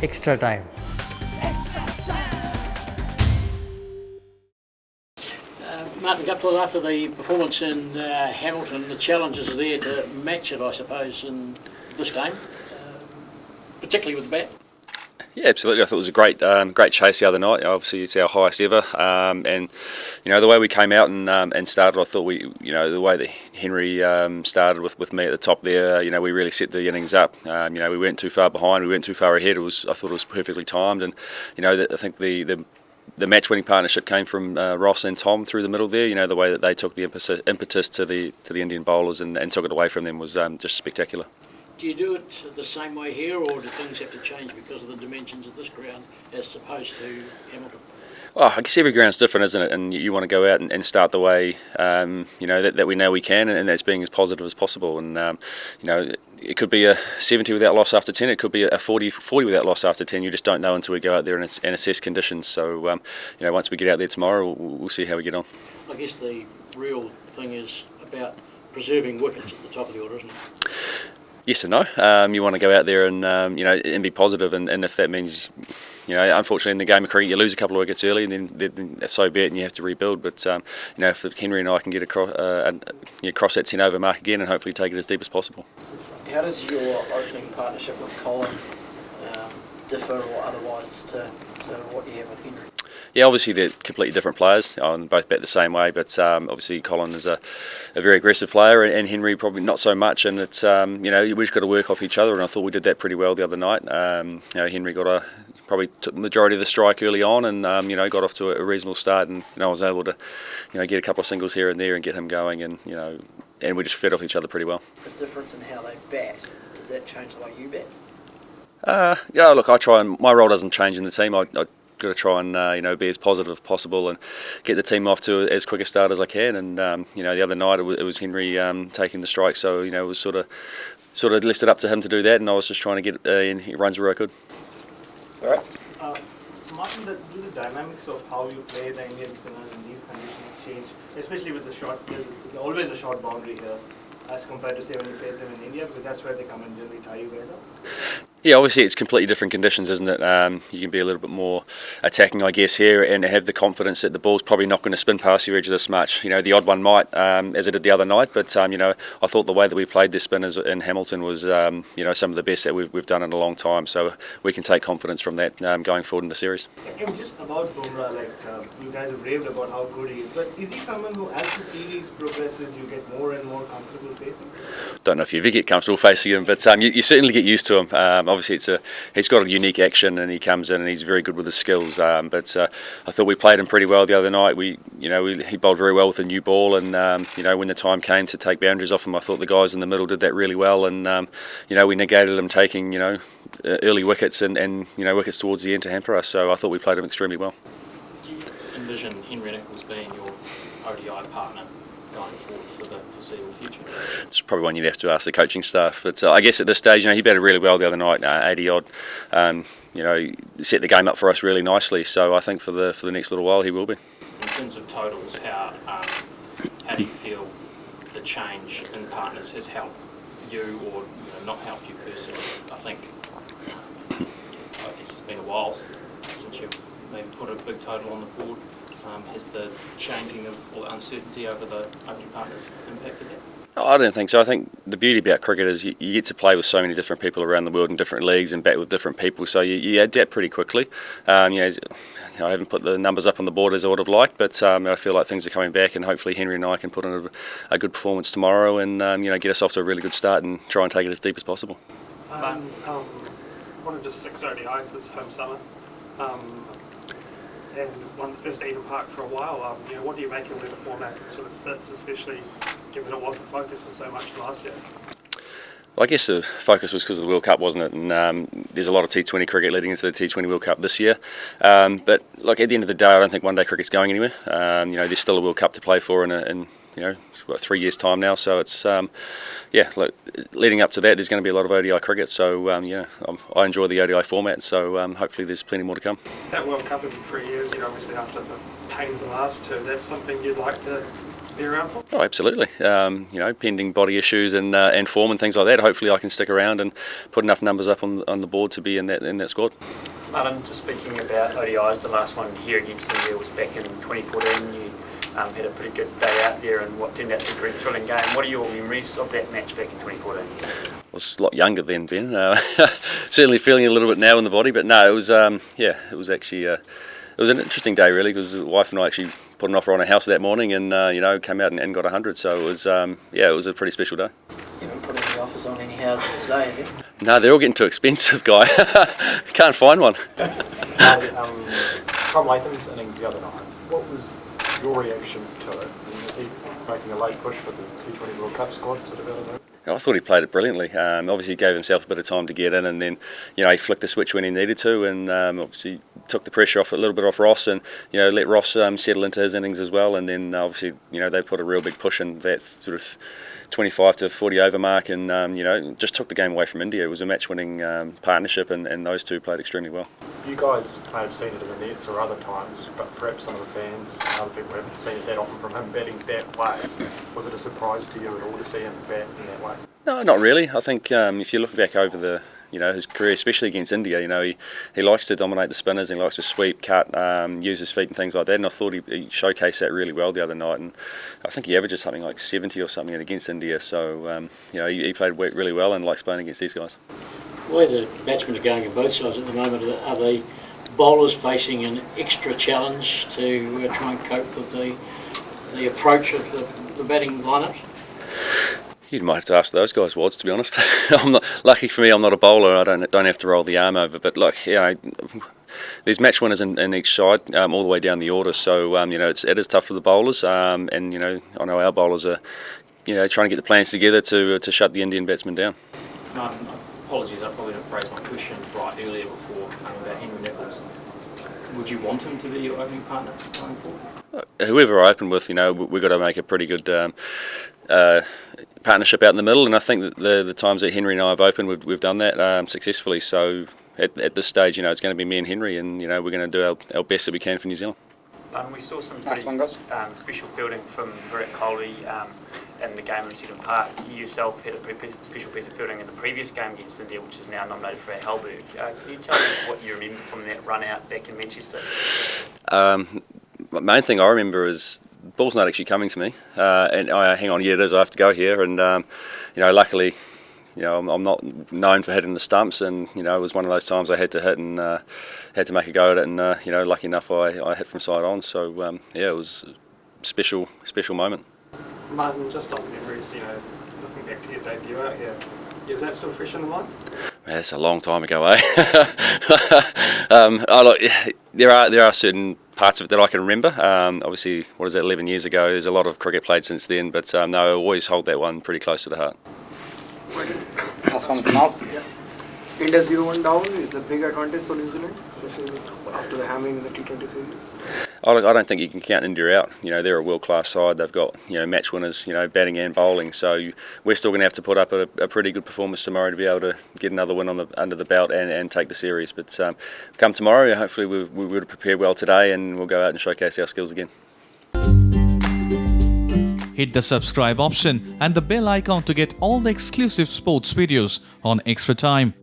extra time. Martin Guptill, after the performance in Hamilton, the challenges are there to match it, I suppose, in this game, particularly with the bat. Yeah, absolutely. I thought it was a great chase the other night. Obviously, it's our highest ever, and the way we came out and started, I thought the way that Henry started with me at the top there, we really set the innings up. We weren't too far behind, we weren't too far ahead. I thought it was perfectly timed, and I think the match-winning partnership came from Ross and Tom through the middle there. The way that they took the impetus to the Indian bowlers and took it away from them was just spectacular. Do you do it the same way here, or do things have to change because of the dimensions of this ground as opposed to Hamilton? Well, I guess every ground's different, isn't it? And you want to go out and start the way that we know we can, and that's being as positive as possible. And it could be a 70 without loss after 10. It could be a 40 without loss after 10. You just don't know until we go out there and assess conditions. So once we get out there tomorrow, we'll see how we get on. I guess the real thing is about preserving wickets at the top of the order, isn't it? Yes and no. You want to go out there and be positive, and if that means, unfortunately in the game of cricket you lose a couple of wickets early, and then so be it, and you have to rebuild. But if Henry and I can get across that 10 over mark again, and hopefully take it as deep as possible. How does your opening partnership with Colin differ or otherwise to what you have with Henry? Yeah, obviously they're completely different players. Both bat the same way, but obviously Colin is a very aggressive player, and Henry probably not so much. And it's we've just got to work off each other, and I thought we did that pretty well the other night. Henry probably took the majority of the strike early on, and got off to a reasonable start, and I was able to get a couple of singles here and there and get him going, and we just fed off each other pretty well. The difference in how they bat, does that change the way you bat? Look, I try, and my role doesn't change in the team. I got to try and be as positive as possible and get the team off to as quick a start as I can. And the other night it was Henry taking the strike, so it was sort of lifted up to him to do that, and I was just trying to get in runs where I could. All right. Martin, do the dynamics of how you play the Indian spinners in these conditions change, especially with the short? There's always a short boundary here, as compared to say when you face them in India, because that's where they come and generally tie you guys up. Yeah, obviously it's completely different conditions, isn't it? You can be a little bit more attacking, I guess, here, and have the confidence that the ball's probably not going to spin past your edge of this much. The odd one might, as it did the other night, but I thought the way that we played this spinners in Hamilton was some of the best that we've done in a long time. So we can take confidence from that going forward in the series. And just about Bhunia, you guys have raved about how good he is, but is he someone who, as the series progresses, you get more and more comfortable facing? Don't know if you ever get comfortable facing him, but you certainly get used to him. Obviously, he's got a unique action, and he comes in and he's very good with his skills. But I thought we played him pretty well the other night. He bowled very well with a new ball, and when the time came to take boundaries off him, I thought the guys in the middle did that really well, and we negated him taking early wickets and wickets towards the end to hamper us. So I thought we played him extremely well. Do you envision Henry Nichols being your ODI partner going forward for the foreseeable future? It's probably one you'd have to ask the coaching staff, but I guess at this stage, he batted really well the other night, 80 odd. Set the game up for us really nicely. So I think for the next little while he will be. In terms of totals, how do you feel the change in partners has helped you, or not helped you personally? I think I guess it's been a while since you've maybe put a big total on the board. Has the changing of or uncertainty over the opening partners impacted that? I don't think so. I think the beauty about cricket is you get to play with so many different people around the world in different leagues and bat with different people, so you adapt pretty quickly. I haven't put the numbers up on the board as I would have liked, but I feel like things are coming back, and hopefully Henry and I can put in a good performance tomorrow and get us off to a really good start and try and take it as deep as possible. One of just 6 ODIs this home summer, and won the first Eden Park for a while. What do you make of where the format sort of sits, especially given it was the focus for so much last year? Well, I guess the focus was because of the World Cup, wasn't it? And there's a lot of T20 cricket leading into the T20 World Cup this year. But at the end of the day, I don't think one-day cricket's going anywhere. There's still a World Cup to play for in 3 years' time now. So it's leading up to that, there's going to be a lot of ODI cricket. So I enjoy the ODI format. So hopefully there's plenty more to come. That World Cup in 3 years, obviously after the pain of the last two, that's something you'd like to be around for? Oh, absolutely. Pending body issues and form and things like that. Hopefully, I can stick around and put enough numbers up on the board to be in that squad. Martin, just speaking about ODIs, the last one here against India was back in 2014. You had a pretty good day out there and what turned out to be a very thrilling game. What are your memories of that match back in 2014? I was a lot younger then, Ben. Certainly feeling a little bit now in the body, but no, it was actually it was an interesting day really, because the wife and I actually put an offer on a house that morning and came out and got 100. So it was it was a pretty special day. You haven't put any offers on any houses today, have you? No, they're all getting too expensive, guy. Can't find one. Tom Latham's innings the other night, what was your reaction to it? Was he making a late push for the T20 World Cup squad sort of out of that? I thought he played it brilliantly. Obviously, he gave himself a bit of time to get in, and then he flicked a switch when he needed to, and obviously took the pressure off a little bit off Ross, and let Ross settle into his innings as well. And then obviously they put a real big push in that sort of 25 to 40 over mark, and just took the game away from India. It was a match-winning partnership, and those two played extremely well. You guys may have seen it in the nets or other times, but perhaps some of the fans, other people haven't seen it that often from him batting that way. Was it a surprise to you at all to see him bat in that way? No, not really. I think if you look back over his career, especially against India, he likes to dominate the spinners, and he likes to sweep, cut, use his feet and things like that. And I thought he showcased that really well the other night. And I think he averages something like 70 or something against India. So he played really well and likes playing against these guys. The way the batsmen are going on both sides at the moment, are the bowlers facing an extra challenge to try and cope with the approach of the batting lineups? You might have to ask those guys, Wads, to be honest. I'm not, lucky for me, I'm not a bowler. I don't have to roll the arm over. But there's match winners in each side, all the way down the order. So it is tough for the bowlers. And I know our bowlers are trying to get the plans together to shut the Indian batsmen down. Martin, apologies, I probably didn't phrase my question right earlier before about Henry Nichols. Would you want him to be your opening partner going forward? Whoever I open with, we've got to make a pretty good partnership out in the middle, and I think that the times that Henry and I have opened, we've done that successfully. So at this stage, it's going to be me and Henry, and we're going to do our best that we can for New Zealand. We saw some pretty special fielding from Virat Kohli in the game in Eden Park. You yourself had a pretty special piece of fielding in the previous game against India, which is now nominated for our Halberg. Can you tell me what you remember from that run out back in Manchester? Main thing I remember is the ball's not actually coming to me, and hang on, yeah, it is. I have to go here, and luckily, I'm not known for hitting the stumps, and it was one of those times I had to hit and had to make a go at it, and lucky enough I hit from side on. So it was a special moment. Martin, just on memories, looking back to your debut out here, is that still fresh in the mind? Man, that's a long time ago, eh? There are certain parts of it that I can remember. Obviously, 11 years ago? There's a lot of cricket played since then, but no, I always hold that one pretty close to the heart. Last one from out. India 0-1 down is a big advantage for New Zealand, especially after the hammering in the T20 series. I don't think you can count India out. They're a world-class side. They've got match winners, batting and bowling. So we're still going to have to put up a pretty good performance tomorrow to be able to get another win under the belt and take the series. But come tomorrow, hopefully we would have prepared well today, and we'll go out and showcase our skills again. Hit the subscribe option and the bell icon to get all the exclusive sports videos on Extra Time.